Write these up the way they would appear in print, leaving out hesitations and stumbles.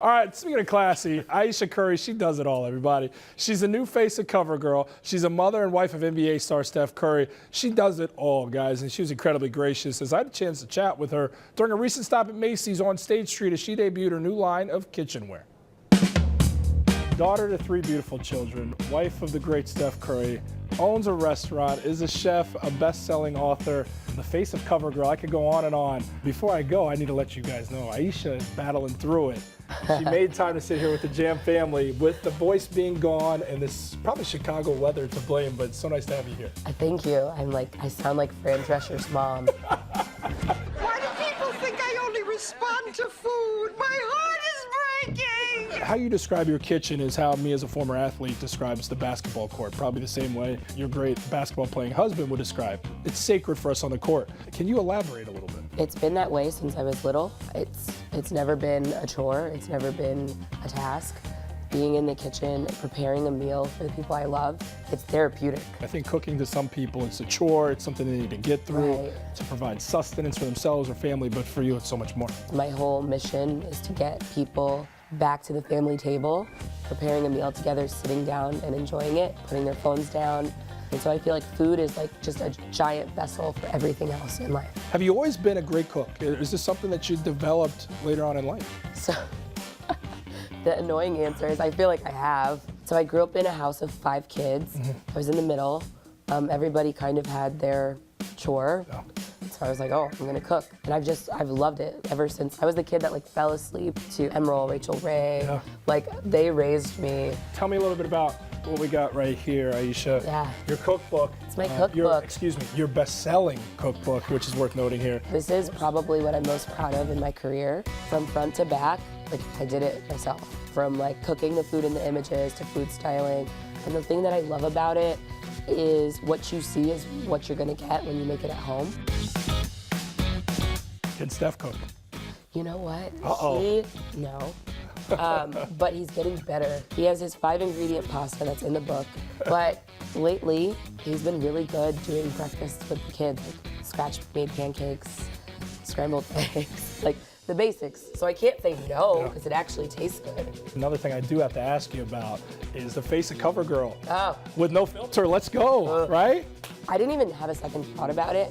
All right, speaking of classy, Ayesha Curry, she does it all, everybody. She's the new face of CoverGirl. She's a mother and wife of NBA star Steph Curry. She does it all, guys, and she was incredibly gracious as I had a chance to chat with her during a recent stop at Macys on State Street as she debuted her new line of kitchenware. Daughter to 3 beautiful children, wife of the great Steph Curry, owns a restaurant, is a chef, a best-selling author, the face of CoverGirl. I could go on and on. Before I go, I need to let you guys know, Ayesha is battling through it. She made time to sit here with the Jam family, with the voice being gone and this probably Chicago weather to blame, but it's so nice to have you here. Thank you. I sound like Fran Drescher's mom. Why do people think I only respond to food? My heart is breaking! How you describe your kitchen is how me as a former athlete describes the basketball court, probably the same way your great basketball playing husband would describe. It's sacred for us on the court. Can you elaborate a little bit? It's been that way since I was little. It's never been a chore. It's never been a task. Being in the kitchen, preparing a meal for the people I love, it's therapeutic. I think cooking to some people, it's a chore, it's something they need to get through, Right. to provide sustenance for themselves or family, but for you, it's so much more. My whole mission is to get people back to the family table, preparing a meal together, sitting down and enjoying it, putting their phones down. And so I feel like food is like just a giant vessel for everything else in life. Have you always been a great cook? Is this something that you developed later on in life? So the annoying answer is I feel like I have. So I grew up in a house of 5 kids. I was in the middle. Everybody kind of had their chore. Oh. So I was like, oh, I'm gonna cook. And I've loved it ever since. I was the kid that like fell asleep to Emerald, Rachel Ray. Yeah. Like they raised me. Tell me a little bit about what we got right here, Ayesha. Yeah. Your cookbook. It's my cookbook. Your best-selling cookbook, which is worth noting here. This is probably what I'm most proud of in my career. From front to back, like I did it myself. From like cooking the food in the images to food styling. And the thing that I love about it is what you see is what you're gonna get when you make it at home. Can Steph cook? You know what? Uh-oh. No. But he's getting better. He has his 5-ingredient pasta that's in the book. But lately, he's been really good doing breakfast with the kids, like scratch-made pancakes, scrambled eggs, like the basics. So I can't say no, because it actually tastes good. Another thing I do have to ask you about is the face of CoverGirl. Oh. With no filter, let's go, right? I didn't even have a second thought about it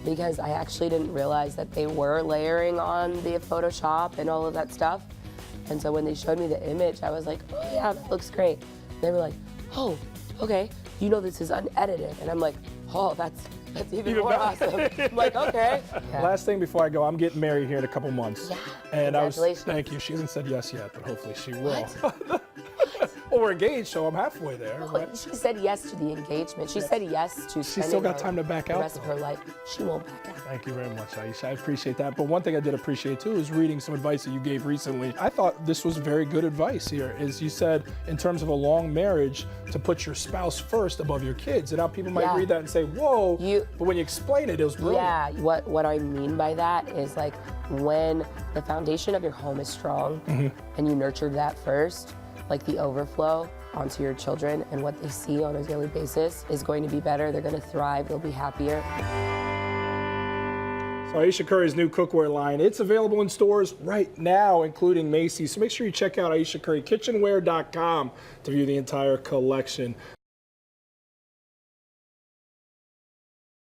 because I actually didn't realize that they were layering on the Photoshop and all of that stuff. And so when they showed me the image, I was like, oh yeah, that looks great. They were like, oh, okay, you know this is unedited. And I'm like, oh, that's even more awesome. I'm like, okay. Yeah. Last thing before I go, I'm getting married here in a couple months. Yeah. And Congratulations. thank you. She hasn't said yes yet, but hopefully she will. What? Well, we're engaged, so I'm halfway there. Right? She said yes to the engagement. She said yes to She's still got time to back out, the rest of though. her life. She won't back out. Thank you very much, Ayesha. I appreciate that. But one thing I did appreciate too is reading some advice that you gave recently. I thought this was very good advice here, is you said in terms of a long marriage to put your spouse first above your kids. And now people might read that and say, whoa, but when you explain it, it was brilliant. Yeah, what I mean by that is like when the foundation of your home is strong and you nurtured that first, like the overflow onto your children and what they see on a daily basis is going to be better. They're going to thrive. They'll be happier. So Ayesha Curry's new cookware line, it's available in stores right now, including Macys. So make sure you check out AyeshaCurryKitchenware.com to view the entire collection.